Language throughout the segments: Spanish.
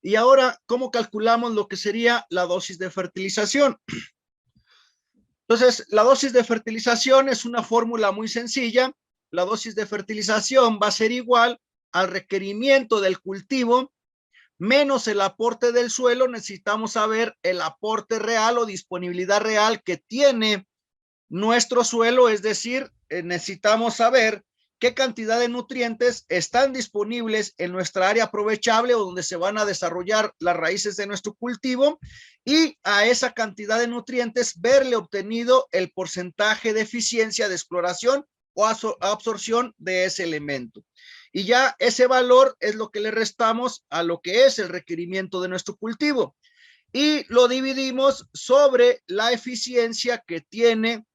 Y ahora, ¿cómo calculamos lo que sería la dosis de fertilización? Entonces, la dosis de fertilización es una fórmula muy sencilla. La dosis de fertilización va a ser igual al requerimiento del cultivo menos el aporte del suelo. Necesitamos saber el aporte real o disponibilidad real que tiene nuestro suelo, es decir, necesitamos saber qué cantidad de nutrientes están disponibles en nuestra área aprovechable o donde se van a desarrollar las raíces de nuestro cultivo, y a esa cantidad de nutrientes verle obtenido el porcentaje de eficiencia de exploración o absorción de ese elemento. Y ya ese valor es lo que le restamos a lo que es el requerimiento de nuestro cultivo y lo dividimos sobre la eficiencia que tiene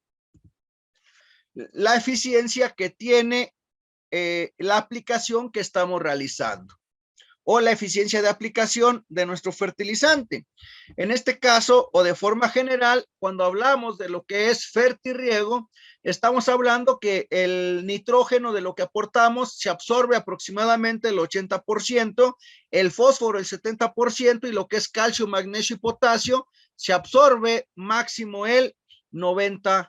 la aplicación que estamos realizando o la eficiencia de aplicación de nuestro fertilizante. En este caso, o de forma general, cuando hablamos de lo que es fertirriego, estamos hablando que el nitrógeno de lo que aportamos se absorbe aproximadamente el 80%, el fósforo el 70% y lo que es calcio, magnesio y potasio se absorbe máximo el 90%.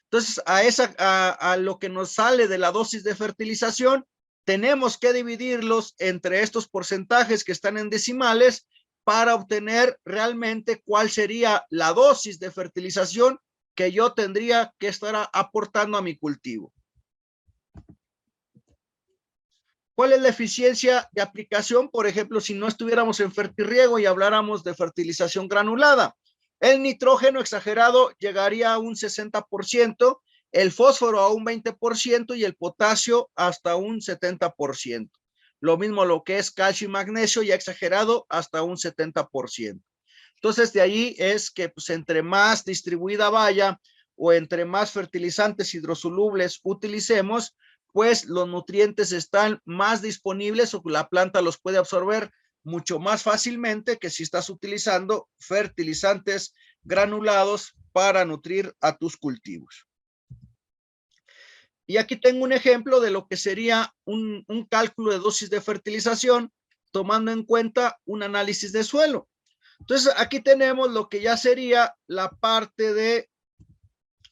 Entonces, a lo que nos sale de la dosis de fertilización, tenemos que dividirlos entre estos porcentajes que están en decimales para obtener realmente cuál sería la dosis de fertilización que yo tendría que estar aportando a mi cultivo. ¿Cuál es la eficiencia de aplicación? Por ejemplo, si no estuviéramos en fertirriego y habláramos de fertilización granulada, el nitrógeno exagerado llegaría a un 60%, el fósforo a un 20% y el potasio hasta un 70%. Lo mismo lo que es calcio y magnesio, ya exagerado hasta un 70%. Entonces, de ahí es que pues, entre más distribuida vaya o entre más fertilizantes hidrosolubles utilicemos, pues los nutrientes están más disponibles o la planta los puede absorber mucho más fácilmente que si estás utilizando fertilizantes granulados para nutrir a tus cultivos. Y aquí tengo un ejemplo de lo que sería un cálculo de dosis de fertilización tomando en cuenta un análisis de suelo. Entonces, aquí tenemos lo que ya sería la parte de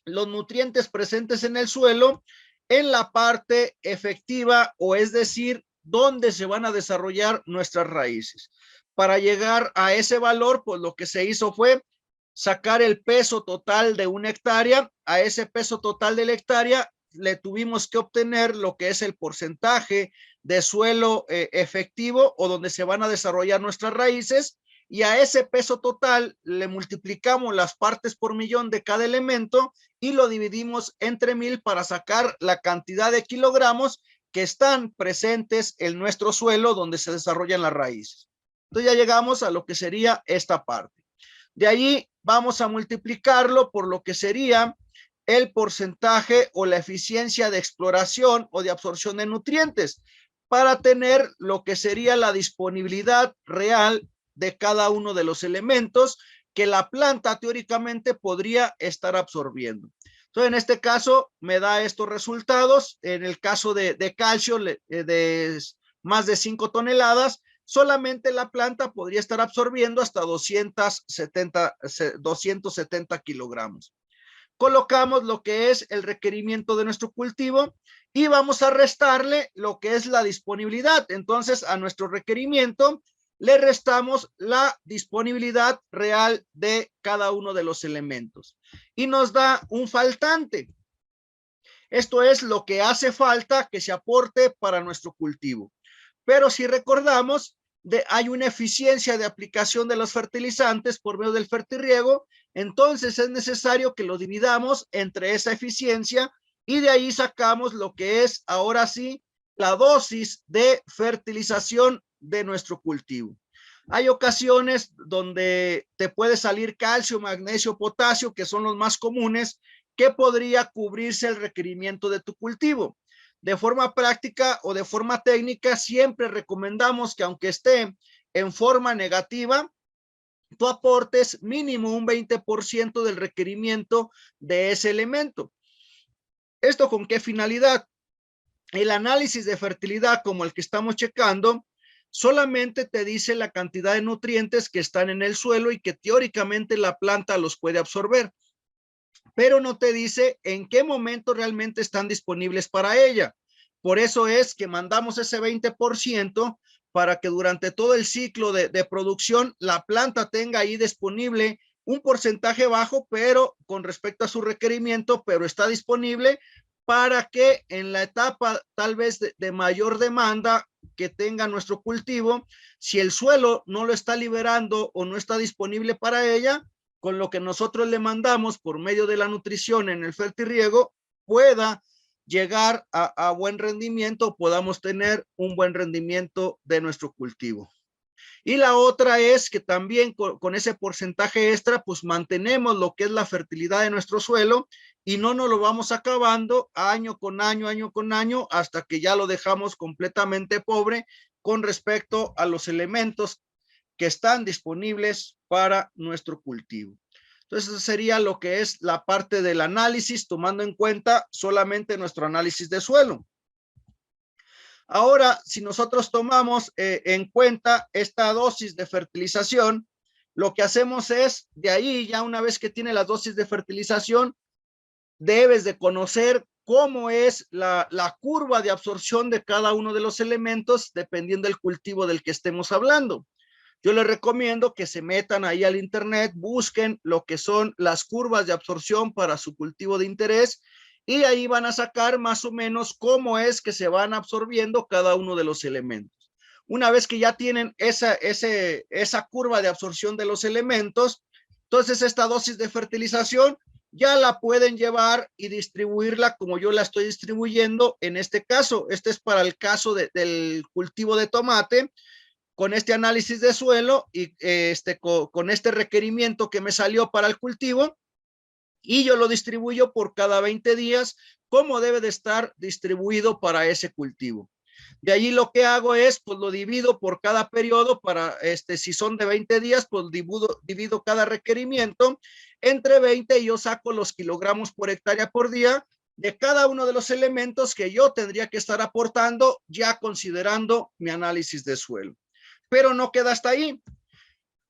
los nutrientes presentes en el suelo en la parte efectiva, o es decir, dónde se van a desarrollar nuestras raíces. Para llegar a ese valor, pues lo que se hizo fue sacar el peso total de una hectárea. A ese peso total de la hectárea le tuvimos que obtener lo que es el porcentaje de suelo efectivo o donde se van a desarrollar nuestras raíces, y a ese peso total le multiplicamos las partes por millón de cada elemento y lo dividimos entre 1000 para sacar la cantidad de kilogramos que están presentes en nuestro suelo donde se desarrollan las raíces. Entonces ya llegamos a lo que sería esta parte. De ahí vamos a multiplicarlo por lo que sería el porcentaje o la eficiencia de exploración o de absorción de nutrientes para tener lo que sería la disponibilidad real de cada uno de los elementos que la planta teóricamente podría estar absorbiendo. Entonces, en este caso, me da estos resultados. En el caso de calcio, de más de 5 toneladas, solamente la planta podría estar absorbiendo hasta 270 kilogramos. Colocamos lo que es el requerimiento de nuestro cultivo y vamos a restarle lo que es la disponibilidad. Entonces, a nuestro requerimiento le restamos la disponibilidad real de cada uno de los elementos y nos da un faltante. Esto es lo que hace falta que se aporte para nuestro cultivo. Pero si recordamos, hay una eficiencia de aplicación de los fertilizantes por medio del fertirriego, entonces es necesario que lo dividamos entre esa eficiencia y de ahí sacamos lo que es ahora sí la dosis de fertilización de nuestro cultivo. Hay ocasiones donde te puede salir calcio, magnesio, potasio, que son los más comunes, que podría cubrirse el requerimiento de tu cultivo. De forma práctica o de forma técnica, siempre recomendamos que aunque esté en forma negativa, tú aportes mínimo un 20% del requerimiento de ese elemento. ¿Esto con qué finalidad? El análisis de fertilidad como el que estamos checando solamente te dice la cantidad de nutrientes que están en el suelo y que teóricamente la planta los puede absorber, pero no te dice en qué momento realmente están disponibles para ella. Por eso es que mandamos ese 20% para que durante todo el ciclo de producción la planta tenga ahí disponible un porcentaje bajo, pero con respecto a su requerimiento, pero está disponible para que en la etapa tal vez de mayor demanda que tenga nuestro cultivo, si el suelo no lo está liberando o no está disponible para ella, con lo que nosotros le mandamos por medio de la nutrición en el fertirriego, pueda llegar a buen rendimiento, podamos tener un buen rendimiento de nuestro cultivo. Y la otra es que también con ese porcentaje extra, pues mantenemos lo que es la fertilidad de nuestro suelo y no nos lo vamos acabando año con año, hasta que ya lo dejamos completamente pobre con respecto a los elementos que están disponibles para nuestro cultivo. Entonces, eso sería lo que es la parte del análisis, tomando en cuenta solamente nuestro análisis de suelo. Ahora, si nosotros tomamos en cuenta esta dosis de fertilización, lo que hacemos es, de ahí, ya una vez que tiene la dosis de fertilización, debes de conocer cómo es la curva de absorción de cada uno de los elementos, dependiendo del cultivo del que estemos hablando. Yo les recomiendo que se metan ahí al internet, busquen lo que son las curvas de absorción para su cultivo de interés y ahí van a sacar más o menos cómo es que se van absorbiendo cada uno de los elementos. Una vez que ya tienen esa curva de absorción de los elementos, entonces esta dosis de fertilización ya la pueden llevar y distribuirla como yo la estoy distribuyendo en este caso. Este es para el caso del cultivo de tomate, con este análisis de suelo y con este requerimiento que me salió para el cultivo, y yo lo distribuyo por cada 20 días como debe de estar distribuido para ese cultivo. De allí lo que hago es, pues lo divido por cada periodo para, si son de 20 días, pues divido cada requerimiento entre 20 y yo saco los kilogramos por hectárea por día de cada uno de los elementos que yo tendría que estar aportando, ya considerando mi análisis de suelo. Pero no queda hasta ahí.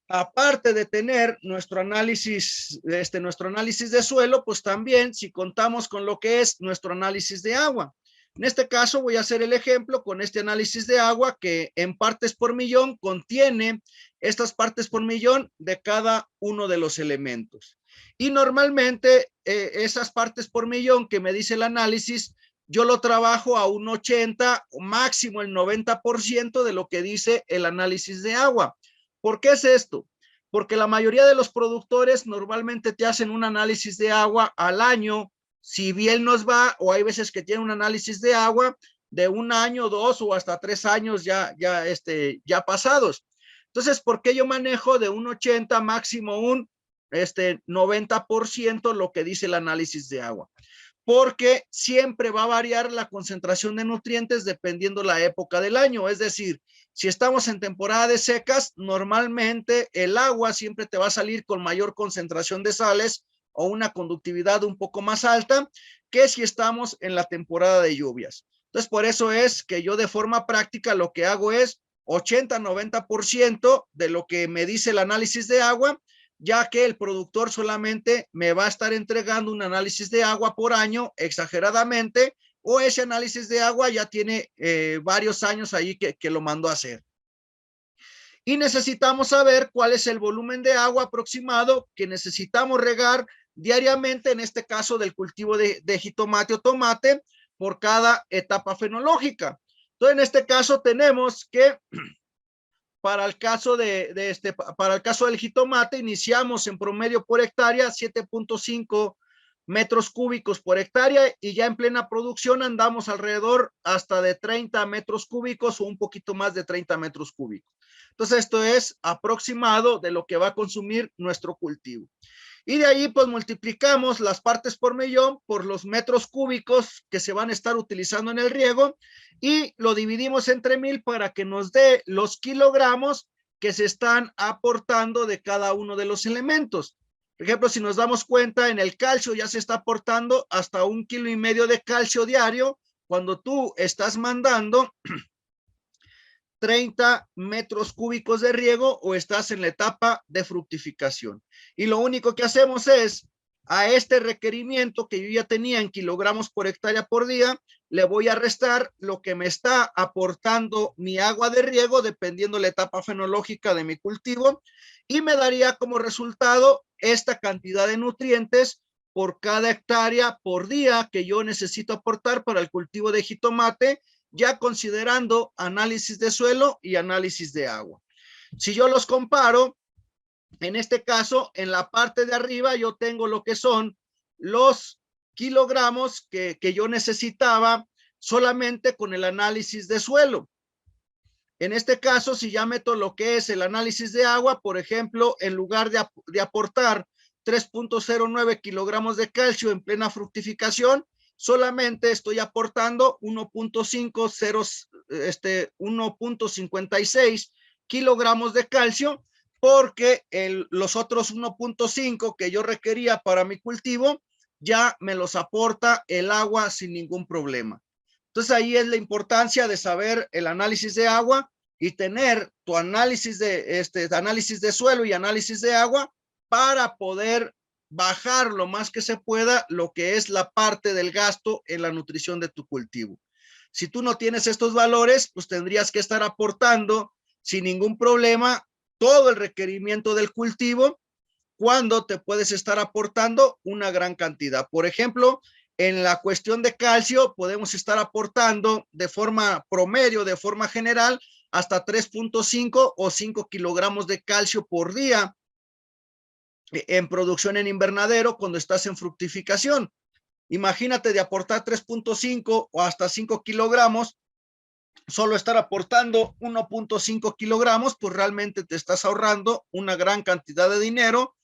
Aparte de tener nuestro análisis de suelo, pues también si contamos con lo que es nuestro análisis de agua. En este caso voy a hacer el ejemplo con este análisis de agua que en partes por millón contiene estas partes por millón de cada uno de los elementos. Y normalmente esas partes por millón que me dice el análisis, yo lo trabajo a un 80 o máximo el 90% de lo que dice el análisis de agua. ¿Por qué es esto? Porque la mayoría de los productores normalmente te hacen un análisis de agua al año, si bien nos va, o hay veces que tienen un análisis de agua de un año, 2 o hasta 3 años ya pasados. Entonces, ¿por qué yo manejo de un 80 máximo un 90% lo que dice el análisis de agua? Porque siempre va a variar la concentración de nutrientes dependiendo la época del año. Es decir, si estamos en temporada de secas, normalmente el agua siempre te va a salir con mayor concentración de sales o una conductividad un poco más alta que si estamos en la temporada de lluvias. Entonces, por eso es que yo de forma práctica lo que hago es 80-90% de lo que me dice el análisis de agua, ya que el productor solamente me va a estar entregando un análisis de agua por año exageradamente, o ese análisis de agua ya tiene varios años ahí que lo mandó a hacer. Y necesitamos saber cuál es el volumen de agua aproximado que necesitamos regar diariamente, en este caso del cultivo de jitomate o tomate, por cada etapa fenológica. Entonces, en este caso tenemos que para el caso para el caso del jitomate, iniciamos en promedio por hectárea 7.5 metros cúbicos por hectárea y ya en plena producción andamos alrededor hasta de 30 metros cúbicos o un poquito más de 30 metros cúbicos. Entonces, esto es aproximado de lo que va a consumir nuestro cultivo. Y de ahí pues multiplicamos las partes por millón por los metros cúbicos que se van a estar utilizando en el riego y lo dividimos entre 1000 para que nos dé los kilogramos que se están aportando de cada uno de los elementos. Por ejemplo, si nos damos cuenta, en el calcio ya se está aportando hasta 1,5 kilos de calcio diario cuando tú estás mandando 30 metros cúbicos de riego o estás en la etapa de fructificación. Y lo único que hacemos es, a este requerimiento que yo ya tenía en kilogramos por hectárea por día, le voy a restar lo que me está aportando mi agua de riego, dependiendo la etapa fenológica de mi cultivo, y me daría como resultado esta cantidad de nutrientes por cada hectárea por día que yo necesito aportar para el cultivo de jitomate, ya considerando análisis de suelo y análisis de agua. Si yo los comparo, en este caso, en la parte de arriba yo tengo lo que son los kilogramos que yo necesitaba solamente con el análisis de suelo. En este caso, si ya meto lo que es el análisis de agua, por ejemplo, en lugar de aportar 3.09 kilogramos de calcio en plena fructificación, solamente estoy aportando 1.56 kilogramos de calcio, porque los otros 1.5 que yo requería para mi cultivo ya me los aporta el agua sin ningún problema. Entonces ahí es la importancia de saber el análisis de agua y tener tu análisis de suelo y análisis de agua para poder bajar lo más que se pueda lo que es la parte del gasto en la nutrición de tu cultivo. Si tú no tienes estos valores, pues tendrías que estar aportando sin ningún problema todo el requerimiento del cultivo, cuando te puedes estar aportando una gran cantidad. Por ejemplo, en la cuestión de calcio, podemos estar aportando de forma promedio, de forma general, hasta 3.5 o 5 kilogramos de calcio por día en producción en invernadero cuando estás en fructificación. Imagínate de aportar 3.5 o hasta 5 kilogramos, solo estar aportando 1.5 kilogramos, pues realmente te estás ahorrando una gran cantidad de dinero